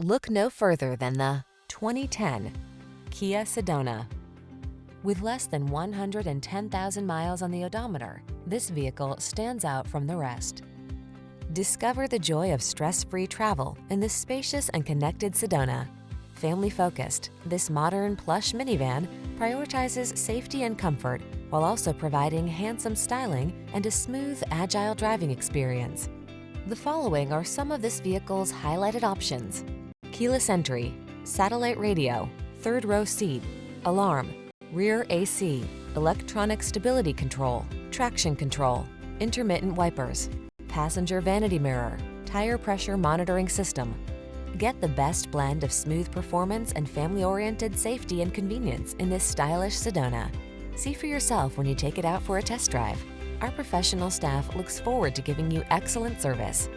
Look no further than the 2010 Kia Sedona. With less than 110,000 miles on the odometer, this vehicle stands out from the rest. Discover the joy of stress-free travel in this spacious and connected Sedona. Family-focused, this modern plush minivan prioritizes safety and comfort while also providing handsome styling and a smooth, agile driving experience. The following are some of this vehicle's highlighted options: keyless entry, satellite radio, third row seat, alarm, rear AC, electronic stability control, traction control, intermittent wipers, passenger vanity mirror, tire pressure monitoring system. Get the best blend of smooth performance and family-oriented safety and convenience in this stylish Sedona. See for yourself when you take it out for a test drive. Our professional staff looks forward to giving you excellent service.